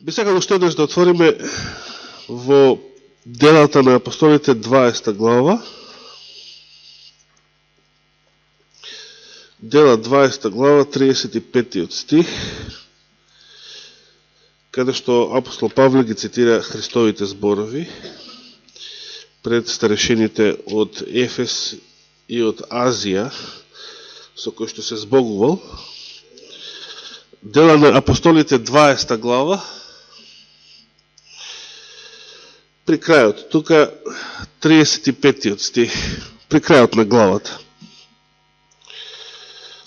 Би сакал уште еднаш да отвориме во Делата на апостолите 20 глава. Дела 20 глава, 35 стих, каде што апостол Павле ги цитира Христовите зборови пред старешените од Ефес и од Азија, со кој што се збогувал. Дела на апостолите 20 глава, при крајот, тука 35 стих, при крајот на главата.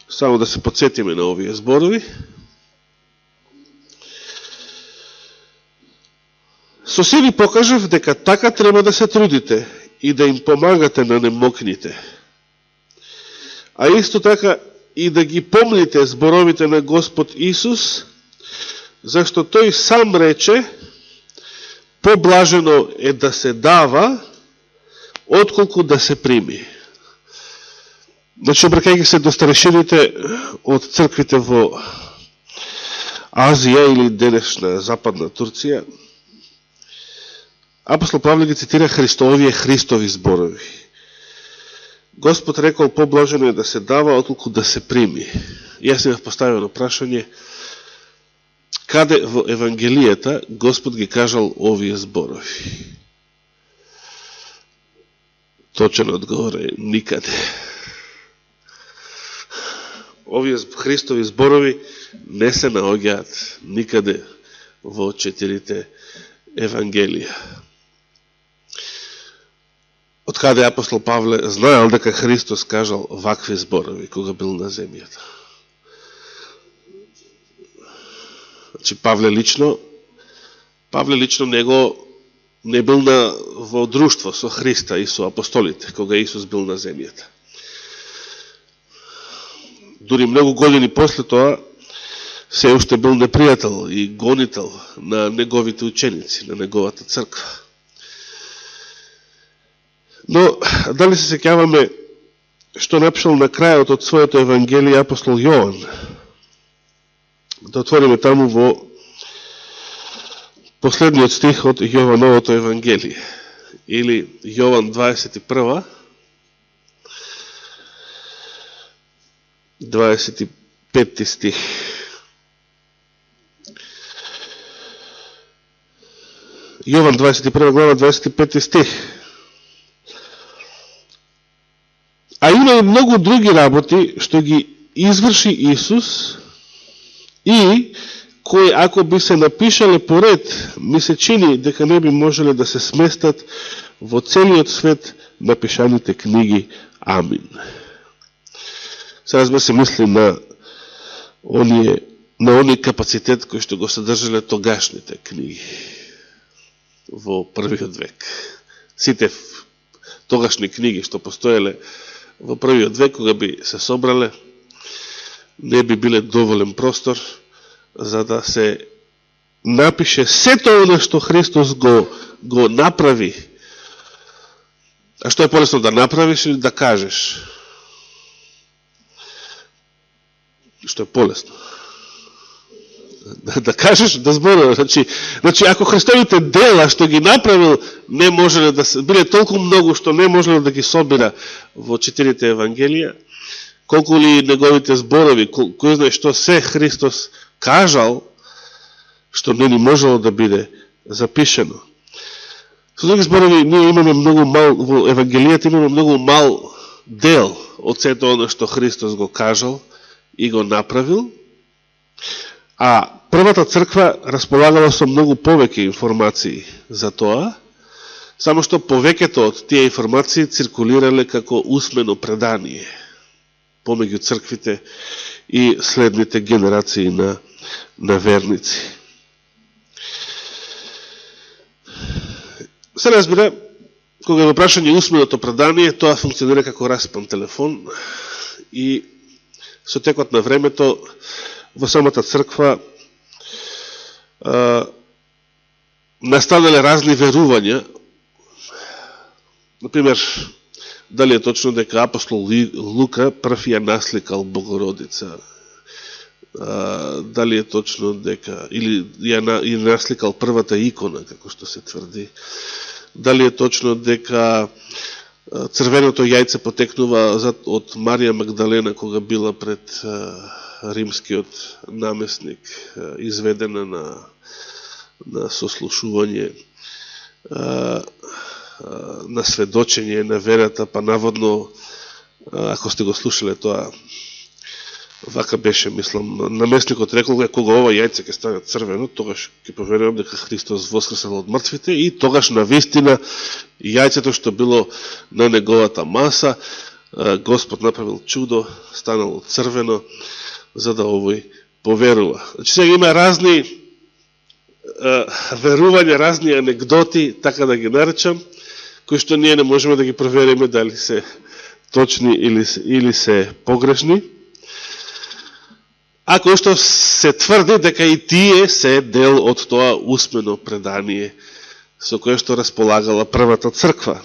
Само да се подсетиме на овие зборови. Со се ви покажав дека така треба да се трудите и да им помагате на немокните. А исто така и да ги помните зборовите на Господ Исус, зашто тој сам рече: поблажено е да се дава, отколку да се прими. Значи, обракајќи се до старешините од црквите во Азија или денешна западна Турција, апостол Павле ги цитира Христови зборови. Господ рекол: поблажено е да се дава, отколку да се прими. Јас си поставено прашање: каде во Евангелијата Господ ги кажал овие зборови? Точен одговор е: никаде. Овие Христови зборови не се наоѓаат никаде во 4 Евангелија. Од каде апостол Павле знаел дека Христос кажал вакви зборови кога бил на земјата? Значи, Павле лично не бил во друштво со Христа и со апостолите кога Исус бил на земјата. Дури многу години после тоа се уште бил непријател и гонител на неговите ученици, на неговата црква. Но, дали се сеќаваме што напишал на крајот од своето Евангелие апостол Јован? Да отвориме таму во последниот стих од Јовановото Евангелие, или Јован 21, 25 стих. Јован 21 глава, 25 стих. А има и многу други работи што ги изврши Исус и кои, ако би се напишале поред, ми се чини дека не би можеле да се сместат во целиот свет напишаните книги. Амин. Сега сме се мисли на оној капацитет кој што го содржале тогашните книги во првиот век. Сите тогашни книги што постоеле во првиот век, кога би се собрале, не би биле доволен простор за да се напише сето оно што Христос го направи. А што е полесно, да направиш или да кажеш? Што е полесно? Да кажеш, да зборуваш. Значи, ако Христовите дела што ги направил не можеле да се биле толку многу што не можеле да ги собира во 4 Евангелија, колку ли неговите зборови, кој знае што се Христос кажал, што не ни можело да биде запишено. Со други зборови, ние имаме многу мал, во Евангелијата имаме многу мал дел од сето оно што Христос го кажал и го направил, а првата црква располагала со многу повеќе информации за тоа, само што повеќето од тие информации циркулирале како усмено предание помеѓу црквите и следните генерации на верници. Се разбира, кога е во прашање усменото предание, тоа функционира како распан телефон и со текот на времето во самата црква настанале разни верувања. Например, дали е точно дека апостол Лука прв ја насликал Богородица дали е точно дека, или ја насликал првата икона, како што се тврди, дали е точно дека црвеното јајце потекнува од Марија Магдалена, кога била пред римскиот намесник, изведена на сослушување, на сведочење на верата, па наводно, ако сте го слушале тоа, вака беше, мислам, наместникот рекол, кога ова јајце ќе стане црвено, тогаш ќе поверувам дека Христос воскресал од мртвите и тогаш навистина јајцето што било на неговата маса, Господ направил чудо, станало црвено, за да овој поверува. Значи сега има разни верувања, разни анекдоти, така да ги наречам, кои што ние не можеме да ги провериме дали се точни или се погрешни. А кој што се тврди дека и тие се дел од тоа усмено предание со кое што располагала првата црква.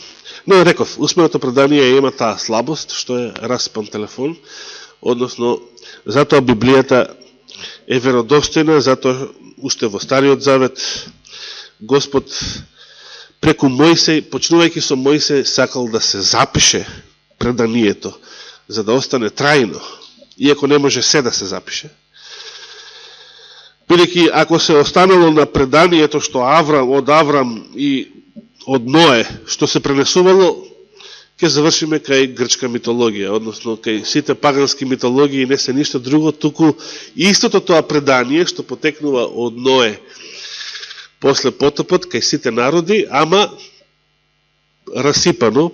Но реков, усменото предание има таа слабост, што е распан телефон, односно, затоа Библијата е веродостојна, затоа уште во Стариот Завет Господ преку Мојсей, почнувајќи со Мојсей, сакал да се запише преданието, за да остане трајно, иако не може се да се запише. Бидејќи ако се останало на преданието што од Аврам и од Ное, што се пренесувало, ќе завршиме кај грчка митологија, односно кај сите пагански митологии не се ништо друго, туку истото тоа предание што потекнува од Ное после потопот кај сите народи, ама расипано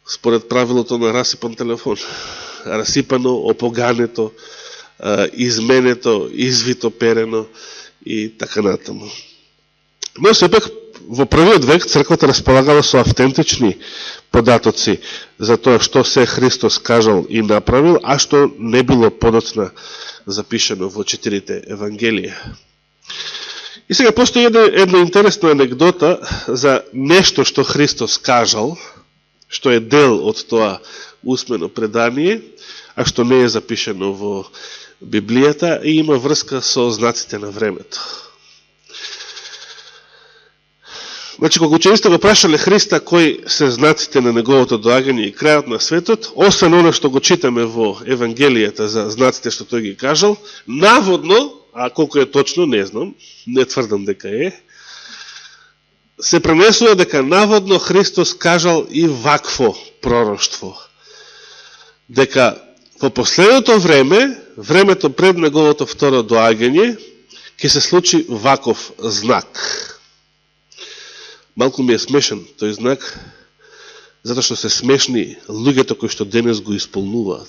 според правилото на расипан телефон. Расипано, опогането, изменето, извитоперено и така натаму. Но сепак во првиот век црквата располагала со автентични податоци за тоа што се Христос кажал и направил, а што не било подоцна запишено во 4 Евангелија. И сега постои една интересна анекдота за нешто што Христос кажал, што е дел од тоа усмено предание, а што не е запишено во Библијата и има врска со знаците на времето. Значи, кога учениците го прашале Христа кои се знаците на неговото доагање и крајот на светот, освен оно што го читаме во Евангелијата за знаците што тој ги кажал, наводно, а колко е точно, не знам, не тврдам дека е, се пренесува дека наводно Христос кажал и вакво пророштво. Дека во последното време, времето пред неговото второ доагање, ќе се случи ваков знак. Малку ми е смешен тој знак, затоа што се смешни луѓето кои што денес го исполнуваат.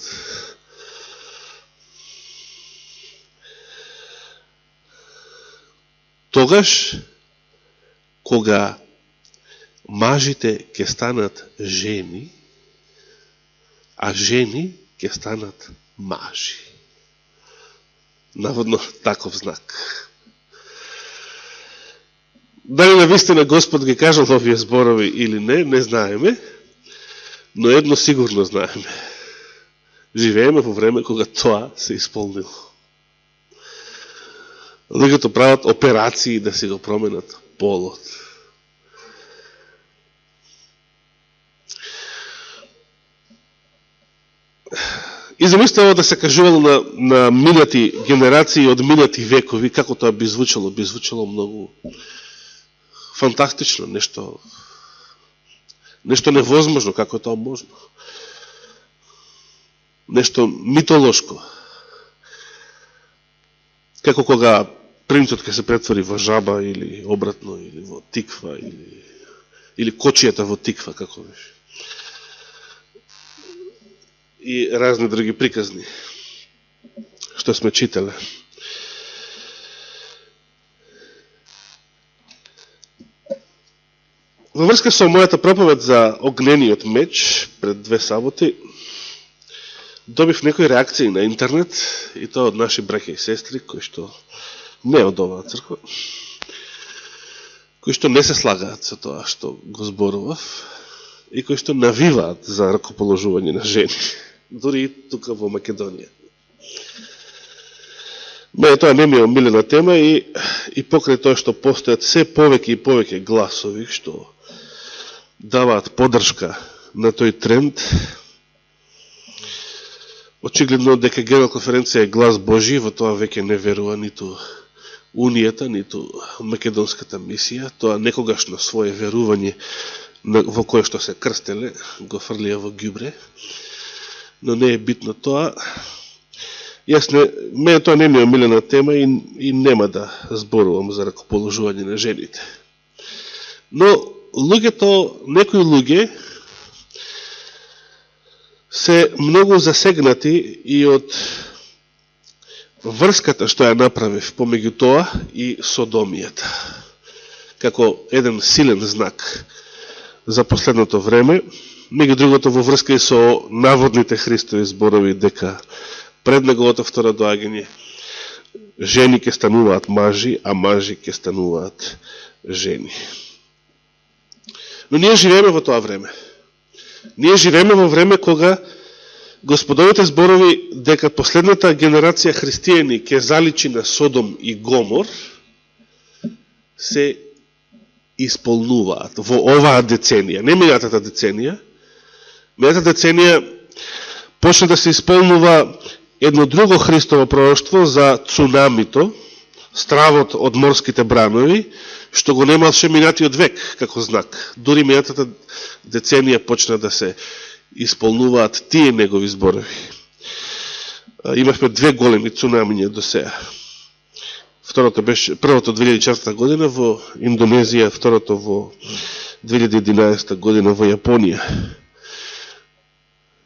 Тогаш, кога мажите ќе станат жени, а жени ќе станат мажи. Наводно таков знак. Дали навистина Господ ги кажал овие зборови или не знаеме, но едно сигурно знаеме. Живееме во време кога тоа се исполнило. Луѓето прават операции да си го променат полот. И замислите ово да се кажувало на минати генерации од минати векови, како тоа би звучало? Би звучало многу фантастично, нешто невозможно, како е тоа можно. Нешто митолошко. Како кога принцот ќе се претвори во жаба или обратно, или во тиква, или кочијата во тиква, како беше. И разни други приказни, што сме читале. Во врска со мојата проповед за огнениот меч пред 2 саботи, добив некои реакции на интернет, и тоа од наши браќа и сестри, кои што не од оваа црква, кои што не се слагаат со тоа што го зборував, и кои што навиваат за ракоположување на жени, дури и тука во Македонија. Мене тоа не ми е омилена тема и покрај тоа што постојат се повеќе и повеќе гласови што даваат поддршка на тој тренд, очигледно дека Генерална конференција е глас Божи, во тоа веќе не верува ниту Унијата, ниту Македонската мисија, тоа некогаш на свое верување во кое што се крстеле, го фрлија во ѓубре, но не е битно тоа. Мене тоа не ми е омилена тема и нема да зборувам за ракоположување на жените. Но некои луѓе се многу засегнати и од врската што ја направив помеѓу тоа и содомијата, како еден силен знак за последното време, меѓу другото во врска и со наводните Христови зборови дека пред неговото второ доаѓање жени ќе стануваат мажи, а мажи ќе стануваат жени. Но ние живееме во тоа време. Ние живееме во време кога Господовите зборови дека последната генерација христијани ќе заличи на Содом и Гомор се исполнуваат во оваа деценија. Не минатата деценија. Минатата деценија почна да се исполнува едно друго Христово пророќство за цунамито, стравот од морските бранови, што го немаше минатиот век како знак. Дури минатата деценија почна да се исполнуваат тие негови зборови. Имавме две големи цунамиња до сега. Првото 2004 година во Индонезија, второто во 2011 година во Јапонија.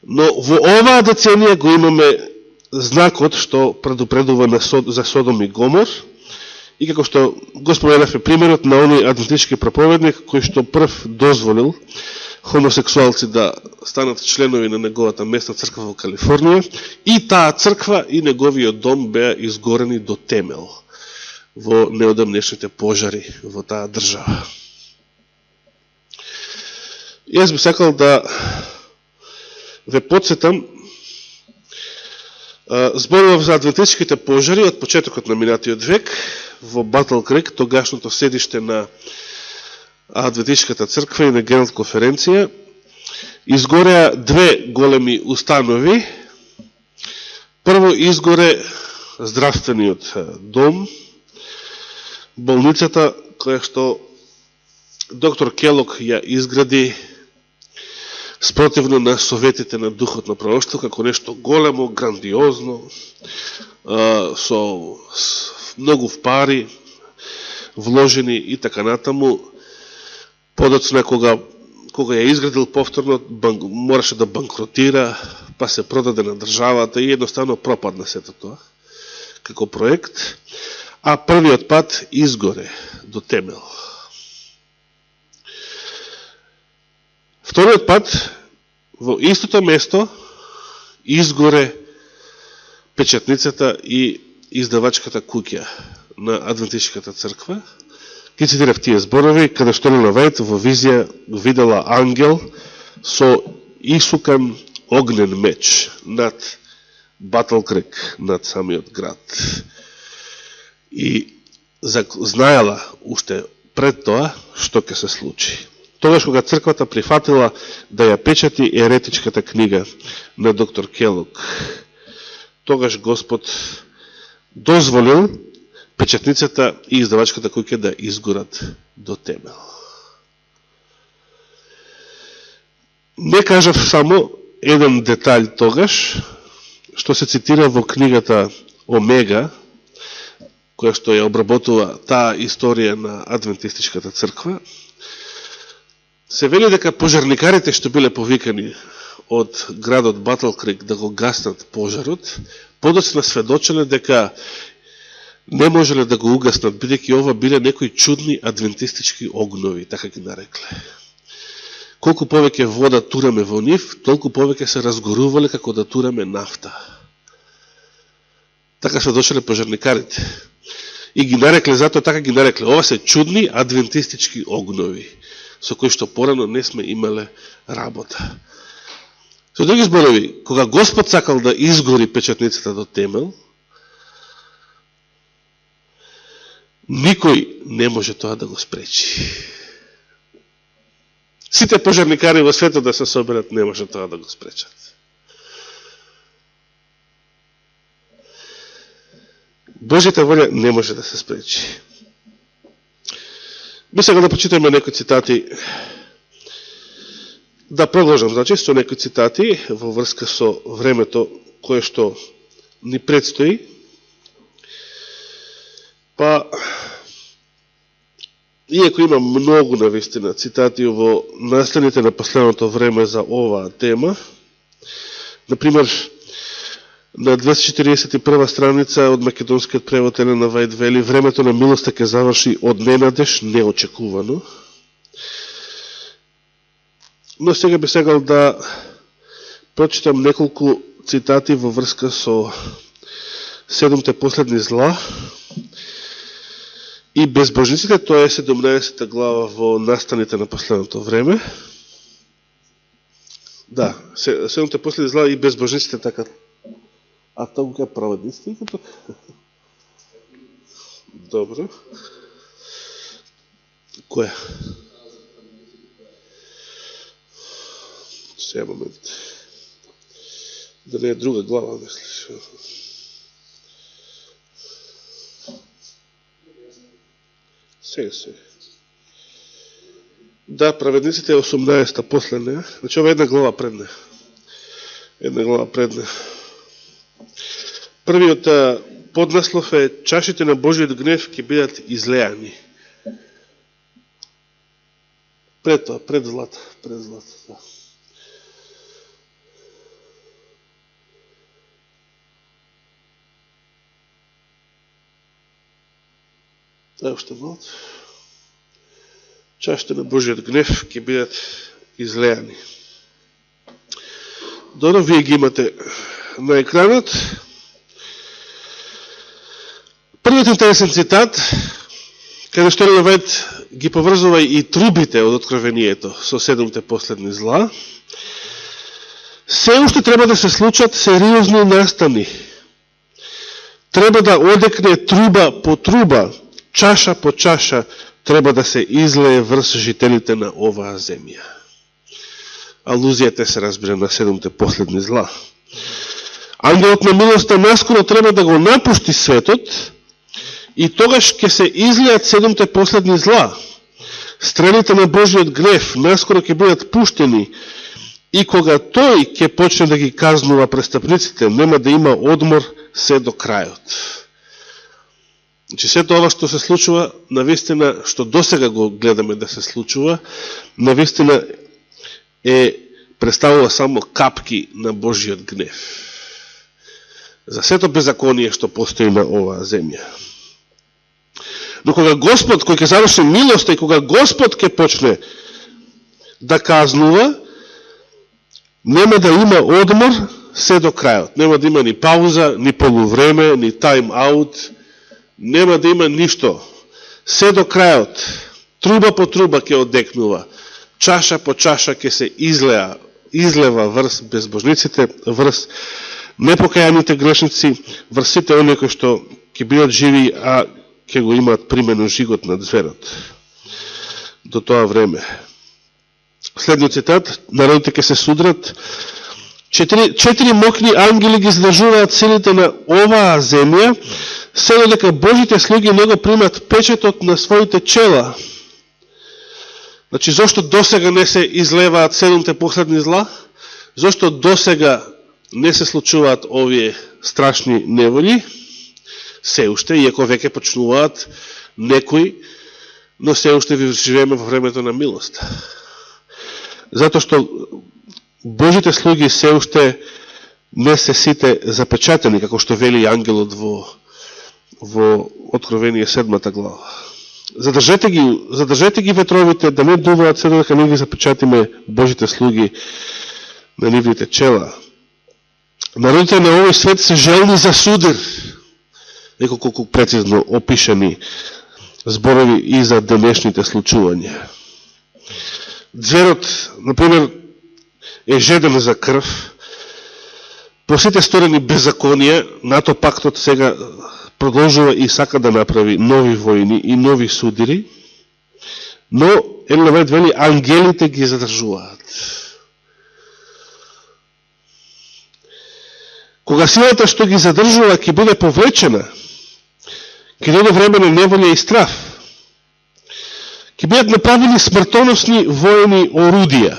Но во оваа деценија го имаме знакот што предупредува за Содом и Гомор, и како што го споменавме примерот на оној адвентистички проповедник кој што прв дозволил хомосексуалци да станат членови на неговата местна црква во Калифорнија, и таа црква и неговиот дом беа изгорени до темел во неодамнешните пожари во таа држава. Јас би сакал да ве подсетам, зборував за адвентистичките пожари од почетокот на минатиот век во Батл Крик, тогашното седиште на адвентистичката црква и на Генерална конференција. Изгореа две големи установи. Прво изгоре здравствениот дом, болницата која што доктор Келок ја изгради спротивно на советите на духот на пророќство, како нешто големо, грандиозно, со многу пари вложени и така натаму. Подоцна, кога ја изградил повторно, мораше да банкротира, па се продаде на државата и едноставно пропадна сето тоа како проект, а првиот пат изгоре до темел. Вториот пат, во истото место, изгоре печатницата и издавачката куќа на адвентистичката црква. Ки цитирав тие зборови, каде што Елена Вајт во визија видела ангел со исукан огнен меч над Батл Крик, над самиот град. И знаела уште пред тоа што ќе се случи. Тогаш кога црквата прифатила да ја печати еретичката книга на доктор Келок, тогаш Господ дозволил печатницата и издавачката куќа да изгорат до темел. Не кажав само еден детаљ тогаш, што се цитира во книгата Омега, која што ја обработува таа историја на адвентистичката црква. Се вели дека пожарникарите што биле повикани од градот Батл Крик да го гаснат пожарот, подоцна сведочеле дека не можеле да го угаснат, бидејќи ова биле некои чудни адвентистички огнови, така ги нарекле. Колку повеќе вода тураме во нив, толку повеќе се разгорувале како да тураме нафта. Така сведочеле пожарникарите. И ги нарекле, затоа така ги нарекле, ова се чудни адвентистички огнови, со кои што порано не сме имале работа. Со други зборови, кога Господ сакал да изгори печатницата до темел, никој не може тоа да го спречи. Сите пожарникари во светот да се соберат, не може тоа да го спречат. Божјата волја не може да се спречи. Би сега да почитаме некои цитати, да продолжам, значи, со некои цитати во врска со времето кое што ни предстои. Па, иако има многу навистина цитати во настаните на последното време за оваа тема, например, на 241 страница од македонскиот превод Елена Вајд вели: времето на милоста ќе заврши од ненадеж, неочекувано. Но сега би сегал да прочитам неколку цитати во врска со 7 последни зла и безбожниците, тоа е 17 глава во настаните на последното време. Да, 7 последни зла и безбожниците, така. А тоа е праведниците? Добро. Која? Сега момент. Да не е друга глава, мислиш. Сега. Да, праведниците е 18-та после нея. Значи ова е една глава пред нея. Првиот поднаслов е: чашите на Божиот гнев ќе бидат излеани. Пред тоа, пред злата, да. Тоа уште малко. Чашите на Божиот гнев ќе бидат излеани. Добро, вие ги имате на екранот. Првиот интересен цитат, каде што Елена Вајд ги поврзува и трубите од откровението со 7 последни зла, се уште треба да се случат сериозни настани. Треба да одекне труба по труба, чаша по чаша, треба да се излее врз жителите на оваа земја. Алузијата се разбира на 7 последни зла. Ангелот на милоста наскоро треба да го напушти светот, и тогаш ќе се излеат 7 последни зла. Стрелите на Божиот гнев наскоро ќе бидат пуштени, и кога тој ќе почне да ги казнува престапниците, нема да има одмор се до крајот. Значи, сето ова што се случува, навистина, што досега го гледаме да се случува, навистина представува само капки на Божиот гнев. За сето беззаконие што постои на оваа земја. Но кога Господ, кој ќе заврши милоста, и кога Господ ќе почне да казнува, нема да има одмор се до крајот. Нема да има ни пауза, ни полувреме, ни тайм-аут, нема да има ништо. Се до крајот, труба по труба ќе одекнува, чаша по чаша ќе се излева врз безбожниците, врз непокајаните грешници, врз сите оние кои што ќе бидат живи, а ќе го имаат примено жигот на зверот. До тоа време. Следниот цитат: народите ќе се судрат. 4 мокни ангели ги задржуваат силите на оваа земја, се додека Божите слуги не го примат печетот на своите чела. Значи, зошто досега не се излеваат 7 последни зла? Зошто досега не се случуваат овие страшни неволи? Се уште, иако веќе почнуваат некои, но се уште ви живееме во времето на милост. Затоа што Божите слуги се уште не се сите запечатени, како што вели ангелот во Откровение 7 глава. Задржете ги ветровите, да не дуваат се додека не ги запечатиме Божите слуги на нивните чела. Народите на овој свет се желни за судир. Неколку прецизно опишани зборови и за денешните случувања. Зверот, например, е жеден за крв. По сите сторени беззаконија, НАТО пактот сега продолжува и сака да направи нови војни и нови судири, но Елен Вајд вели ангелите ги задржуваат. Кога силата што ги задржува ќе биде повлечена, ќе дојде време на неволја и страв, ќе бидат направени смртоносни војни орудија,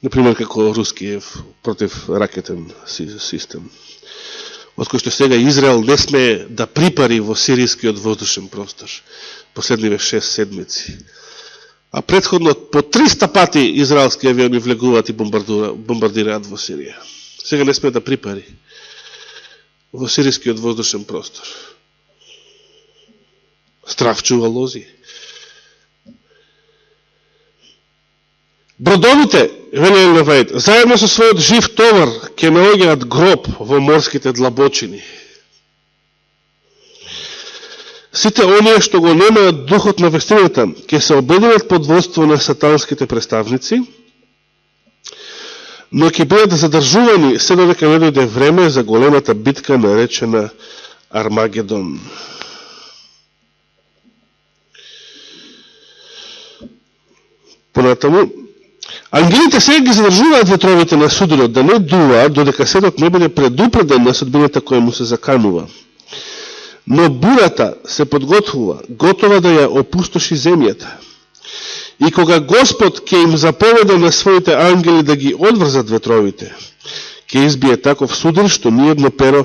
например како рускиев против ракетен систем, од кој што сега Израел не смее да припари во сирискиот воздушен простор последниве 6 седмици. А претходно по 300 пати израелски авиони влегуваат и бомбардираат во Сирија. Сега не смее да припари во сирискиот воздушен простор. Страв чува лози. Бродовите, вели Елен Вајд, заедно со својот жив товар ќе наоѓаат гроб во морските длабочини. Сите оние што го немаат духот на вестината ќе се обединат под војство на сатанските представници, но ќе бидат задржувани се додека не дојде време за големата битка наречена Армагедон. Понатаму, ангелите сега ги задржуваат ветровите на судорот да не дуваат додека светот не биде предупреден на судбината која му се заканува. Но бурата се подготвува, готова да ја опустоши земјата. И кога Господ ќе им заповеда на своите ангели да ги одврзат ветровите, ќе избие таков судир што ниедно перо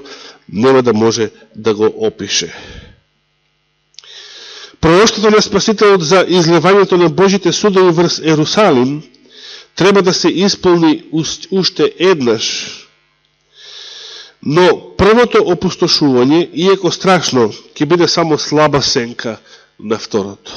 нема да може да го опише. Пророштото на Спасителот за излевањето на Божите судови врз Ерусалим треба да се исполни уште еднаш. Но првото опустошување, иако страшно, ќе биде само слаба сенка на второто.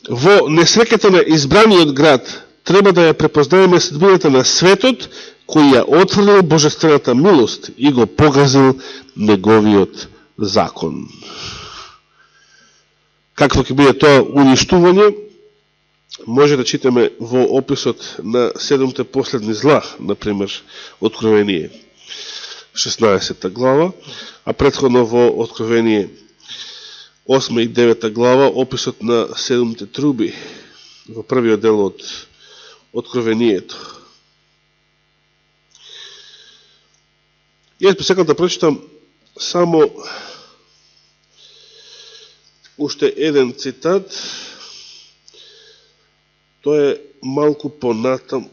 Во несреќата на избраниот град треба да ја препознаеме судбината на светот кој ја отврнил божествената милост и го погазил неговиот закон. Какво ќе биде тоа уништување? Може да читаме во описот на 7 последни зла, например, Откровение 16 глава, а претходно во Откровение 8 и 9 глава, описот на 7 труби, во првиот дел од Откровението. Јас би сакал да прочитам само уште еден цитат. Тоа е малку понатаму,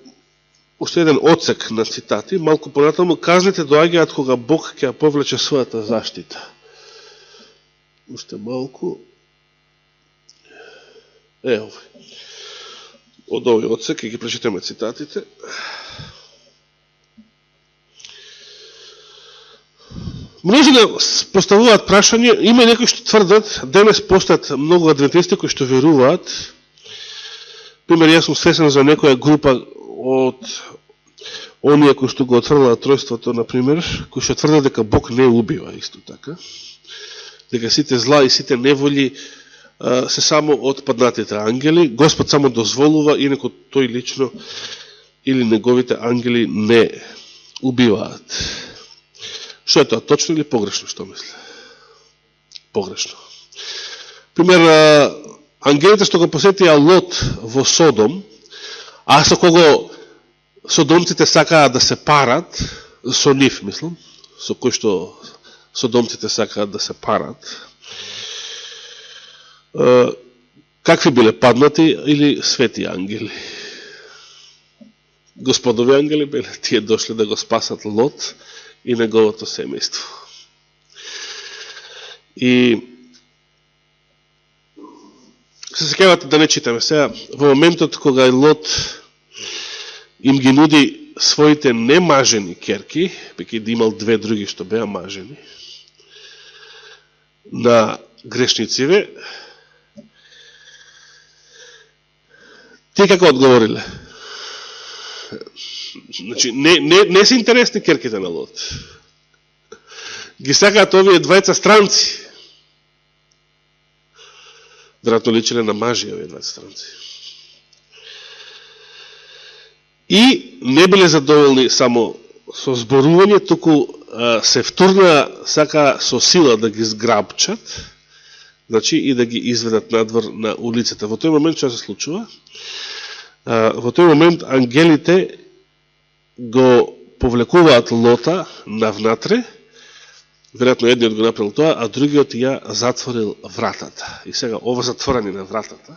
уште еден одсек на цитати, малку понатаму, казните доаѓаат кога Бог ќе ја повлече својата заштита. Уште малку. Од овој одсек ќе ги прочитаме цитатите. Може да поставуваат прашање, има некои што тврдат, денес постојат многу адвентисти кои што веруваат. Пример, јас сум свесен за некоја група од оние кои што го отврдат тројството, например, кои што тврдат дека Бог не убива, исто така. Дека сите зла и сите неволи се само од паднатите ангели, Господ само дозволува, инако тој лично или неговите ангели не убиваат. Што е тоа, точно или погрешно, што мисле? Погрешно. Пример, ангелите што го посетија Лот во Содом, а со кого содомците сакаат да се парат, со нив, мислам, со кој што содомците сакаат да се парат, какви биле, паднати или свети ангели? Господови ангели биле, тие дошли да го спасат Лот и неговото семејство. И се сеќавате да не читаме сега, во моментот кога Лот им ги нуди своите немажени керки, веќе да имал две други што беа мажени, на грешнициве, тие како одговориле? Значи, не се интересни керките на Лот. Ги сакаат овие двајца странци. Веројатно личеле на мажи овие двајца странци. И не биле задоволни само со зборување, туку се втурна сака со сила да ги зграбчат, значи и да ги изведат надвор на улицата. Во тој момент што се случува? Во тој момент ангелите го повлекуваат Лота навнатре, веројатно едниот го направил тоа, а другиот ја затворил вратата. И сега ова затворање на вратата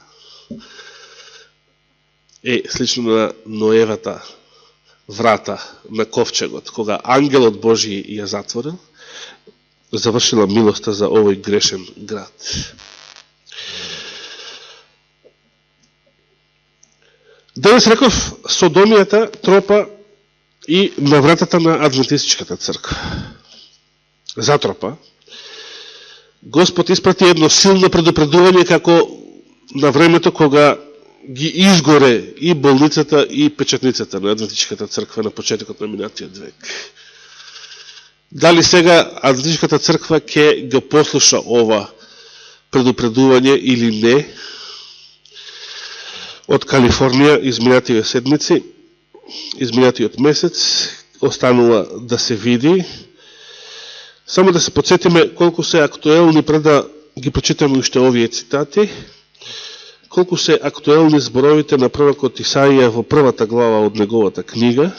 е слично на Ноевата врата на ковчегот, кога ангелот Божи ја затворил, завршила милоста за овој грешен град. Денес реков, содомијата тропа и на вратата на Адвентистичката црква. Затропа. Господ испрати едно силно предупредување како на времето кога ги изгоре и болницата и печатницата на Адвентистичката црква на почетокот на минатиот век. Дали сега Адвентистичката црква ќе го послуша ова предупредување или не? Од Калифорнија изминатиот месец останува да се види. Само да се подсетиме колку се актуелни, пред да ги прочитаме уште овие цитати, колку се актуелни зборовите на пророкот Исаија во првата глава од неговата книга.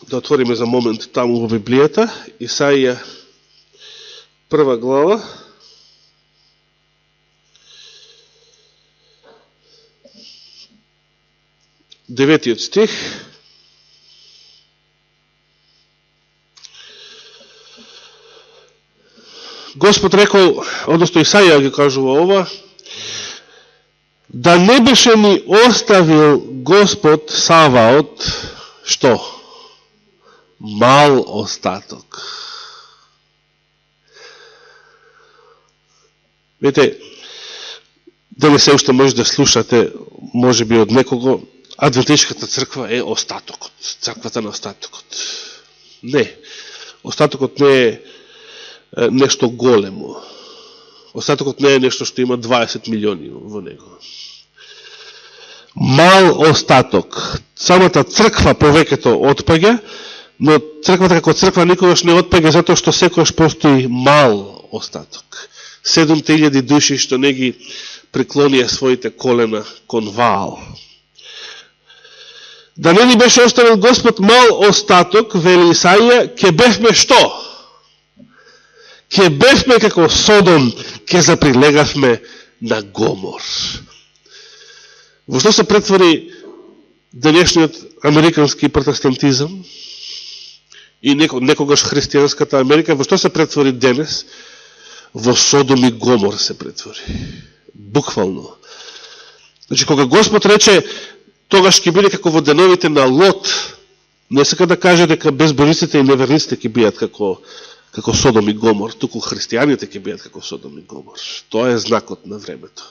Да отвориме за момент таму во Библијата. Исаија прва глава. Деветиот стих. Господ рекол, одnosno Исаија ги кажува ова, да не беше ни оставил Господ Саваот, што? Мал остаток. Видите, дали се уште може да слушате, може би од некого, Адвентистичката црква е остатокот, црквата на остатокот. Не, остатокот не е нешто големо. Остатокот не е нешто што има 20 милиони во него. Мал остаток. Самата црква повеќето отпаѓа, но црквата како црква никогаш не отпаѓа затоа што секојаш постои мал остаток. 7000 души што не ги преклонија своите колена кон Ваал. Да не ни беше оставил Господ мал остаток, вели Исаија, ке бевме што? Ке бевме како Содом, ке заприлегавме на Гомор. Во што се претвори денешниот американски протестантизам и некогаш христијанската Америка, во што се претвори денес? Во Содом и Гомор се претвори. Буквално. Значи, кога Господ рече, тогаш ќе биде како во деновите на Лот, не сака да каже дека безбожниците и неверниците ќе бидат како Содом и Гомор, туку христијаните ќе бидат како Содом и Гомор. Тоа е знакот на времето.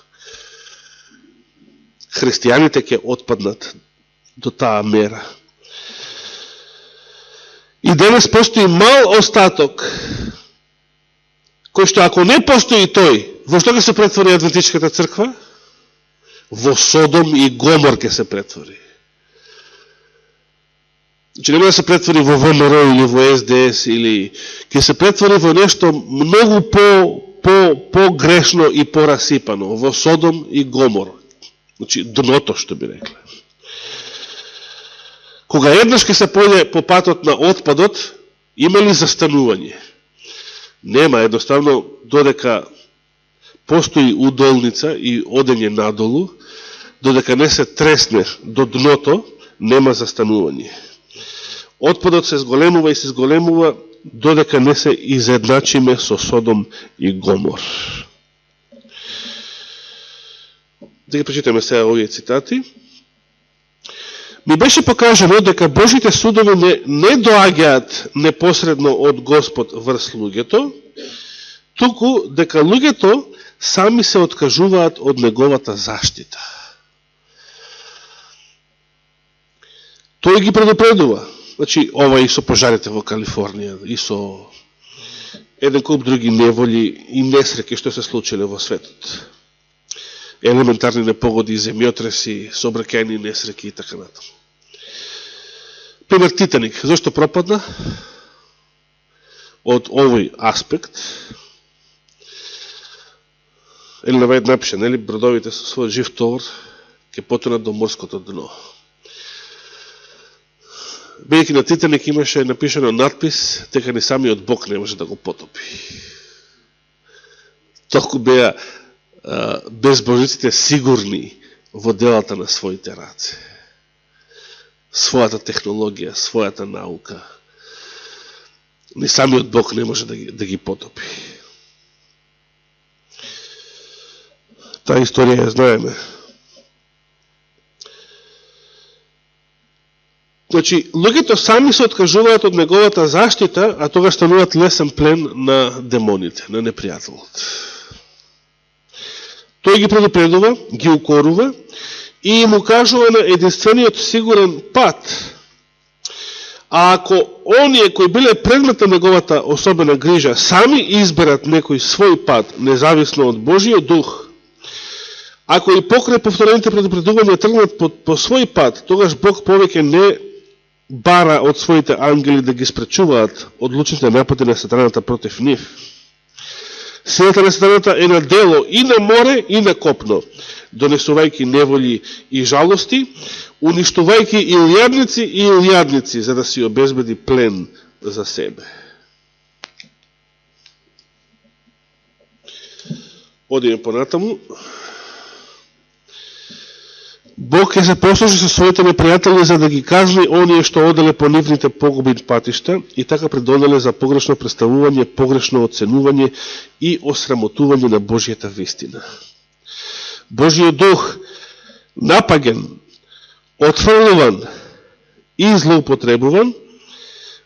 Христијаните ќе отпаднат до таа мера. И денес постои мал остаток, кој што ако не постои тој, во што ќе се претвори Адвентистичката црква? Во Содом и Гомор ќе се претвори. Значи нема да се претвори во ВМРО или во СДС, или ќе се претвори во нешто многу по-грешно и порасипано, во Содом и Гомор. Значи дното, што би рекле. Кога еднаш ќе се појде по патот на отпадот, има ли застанување? Нема, едноставно, додека постои удолница и одење надолу, додека не се тресне до дното, нема застанување. Отпадот се зголемува и се зголемува, додека не се изедначиме со Содом и Гомор. Да ги прочитаме сега овие цитати. Ми беше покажено дека Божите судови не доаѓаат непосредно од Господ врз луѓето, туку дека луѓето сами се откажуваат од неговата заштита. Тој ги предупредува. Значи, ова и со пожарите во Калифорнија, и со еден куп други неволи и несреки што се случиле во светот. Елементарни непогоди, земјотреси, сообраќајни несреки и така натаму. Пример Титаник. Зошто пропадна? Од овој аспект. Или наведен напише, нели, бродовите со својот жив товар ќе потонат до морското дно. Бидејќи на Титаник имаше напишано надпис дека ни самиот Бог не може да го потопи. Толку беа безбожниците сигурни во делата на своите раце. Својата технологија, својата наука. Ни самиот Бог не може да ги потопи. Таа историја ја знаеме. Значи, луѓето сами се откажуваат од неговата заштита, а тогаш стануваат лесен плен на демоните, на непријателот. Тој ги предупредува, ги укорува и им укажува на единствениот сигурен пат. А ако оние кои биле предмет на неговата особена грижа сами изберат некој свој пат, независно од Божиот дух, ако и покрај повторените предупредувања тргнат по свој пат, тогаш Бог повеќе не бара од своите ангели да ги спречуваат одлучните напади на сатаната против нив. Силата на сатаната е на дело и на море и на копно, донесувајќи неволи и жалости, уништувајќи илјадници и илјадници, за да си обезбеди плен за себе. Одиме понатаму. Бог ќе се послужи со своите непријатели за да ги казни оние што оделе по нивните погубни патишта и така придонеле за погрешно представување, погрешно оценување и осрамотување на Божјата вистина. Божиот дух напаген, отфрлуван и злоупотребуван,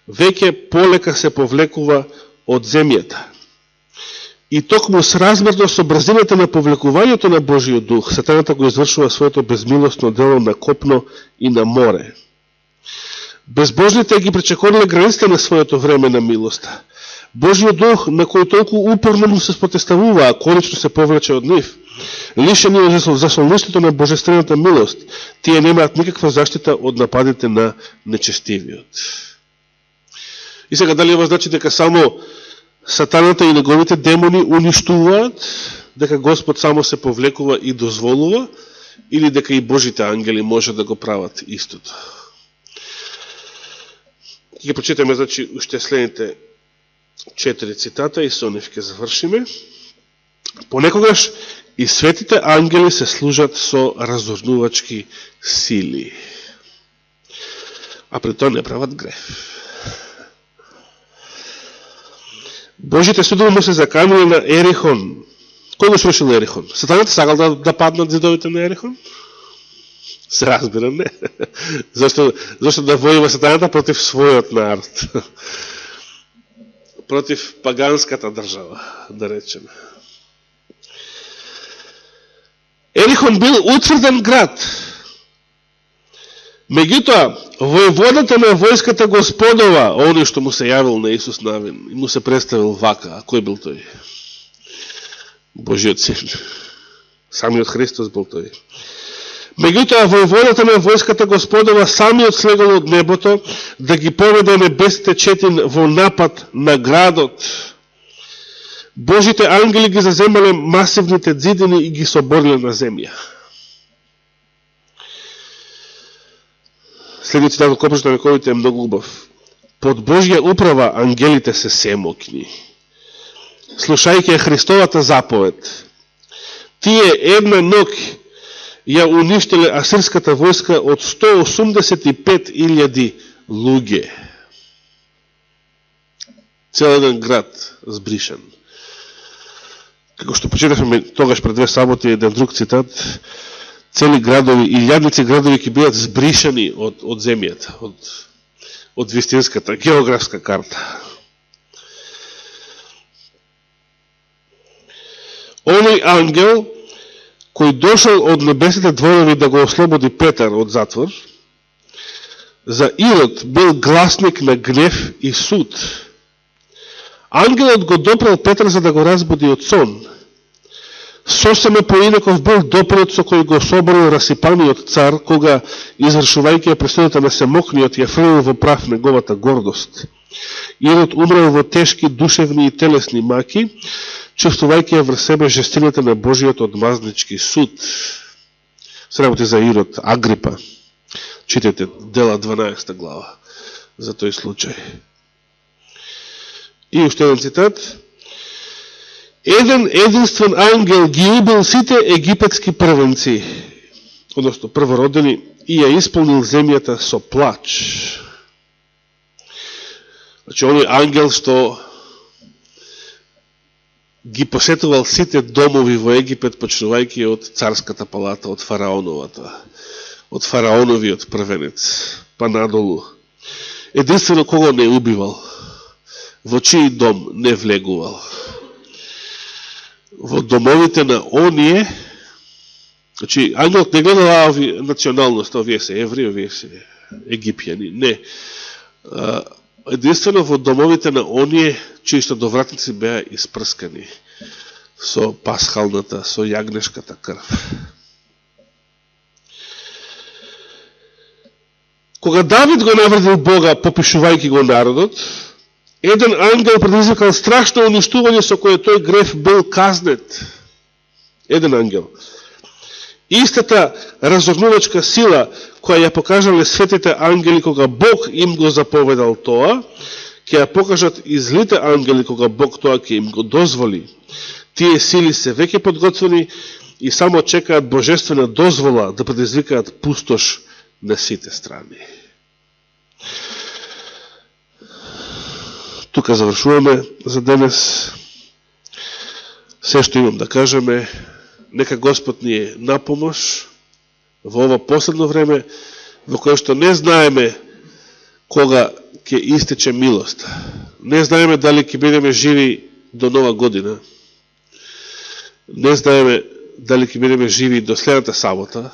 веќе полека се повлекува од земјата. И токму сразмерно со брзината на повлекувањето на Божиот дух, сатаната го извршува своето безмилостно дело на копно и на море. Безбожните ги пречекориле границите на своето време на милоста. Божиот дух, на кој толку упорно му се спротивставува, а конечно се повлече од нив, лишени од заслонистото на божествената милост, тие немаат никаква заштита од нападите на нечестивиот. И сега, дали ова значи дека само сатаната и неговите демони уништуваат, дека Господ само се повлекува и дозволува, или дека и Божите ангели може да го прават истото? Ќе прочитаме, значи, уште следните 4 цитата и со нив ќе завршиме. Понекогаш и светите ангели се служат со разорнувачки сили, а при тоа не прават греф. Божите судови му се заканиле на Ерихон. Кој го срушил Ерихон? Сатаната сакал да паднат зидовите на Ерихон? Се разбира, не. Зашто да војува сатаната против својот народ? Против паганската држава, да речеме. Ерихон бил утврден град. Меѓутоа, војводата на војската Господова, оној што му се јавил на Исус Навин, и му се представил вака. А кој бил тој? Божиот син. Самиот Христос бил тој. Меѓутоа, војводата на војската Господова самиот слегал од небото да ги поведе небесите четин во напад на градот. Божите ангели ги заземале масивните ѕидини и ги собориле на земја. Следниот цитат од Копрчето на вековите е многу убав. Под Божја управа ангелите се семокни. Слушајќи Христовата заповед, тие една ног ја уништиле асирската војска од 185.000 луѓе. Цел еден град збришен. Како што почитавме тогаш пред 2 саботи еден друг цитат, цели градови, илјадници градови ќе бидат збришани од земјата, од вистинската географска карта. Оној ангел кој дошол од небесните дворови да го ослободи Петар од затвор, за Ирод бил гласник на гнев и суд. Ангелот го допрел Петар за да го разбуди од сон. Сосема поинаков бил допирот со кој го соборил расипаниот цар, кога, извршувајќи пресудата на Семокниот, ја фрлил во прав неговата гордост. Ирод умрел во тешки душевни и телесни маки, чувствувајќи врз себе жестината на Божиот одмазнички суд. Се работи за Ирод Агрипа. Читайте Дела 12 глава за тој случај. И уште еден цитат. Еден единствен ангел ги убил сите египетски првенци, односно првородени, и ја исполнил земјата со плач. Значи, оној ангел што ги посетувал сите домови во Египет, почнувајќи од царската палата, од фараоновата, од фараоновиот првенец, па надолу. Единствено кого не убивал, во чиј дом не влегувал. Во домовите на оние, значи, ангелот не гледал националност, овие се евреи, овие се египјани, не. Единствено во домовите на оние, чии што довратници беа испрскани со пасхалната, со јагнешката крв. Кога Давид го навредил Бога, попишувајќи го народот, еден ангел предизвикал страшно уништување со кое тој греф бил казнет. Еден ангел. Истата разогнувачка сила, која ја покажале светите ангели кога Бог им го заповедал тоа, ќе ја покажат и злите ангели кога Бог тоа ќе им го дозволи. Тие сили се веќе подготвени и само чекаат божествена дозвола да предизвикаат пустош на сите страни. Тука завршуваме за денес. Се што имам да кажеме, нека Господ ни е на помош во ова последно време, во кое што не знаеме кога ќе истече милост. Не знаеме дали ќе бидеме живи до Нова година. Не знаеме дали ќе бидеме живи до следната сабота,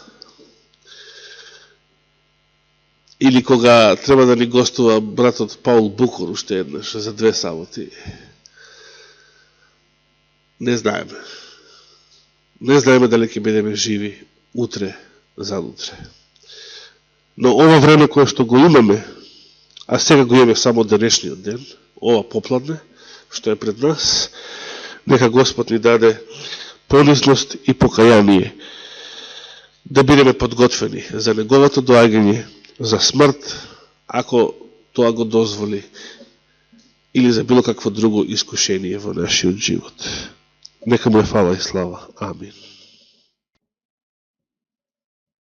или кога треба да ни гостува братот Паул Букор уште еднаш за 2 саботи. Не знаеме. Не знаеме дали ќе бидеме живи утре, задутре. Но ова време кое што го имаме, а сега го имаме само денешниот ден, ова попладне, што е пред нас, нека Господ ни даде понизност и покаяние, да бидеме подготвени за неговото доаѓање, за смрт, ако тоа го дозволи, или за било какво друго искушение во нашиот живот. Нека му е фала и слава. Амин.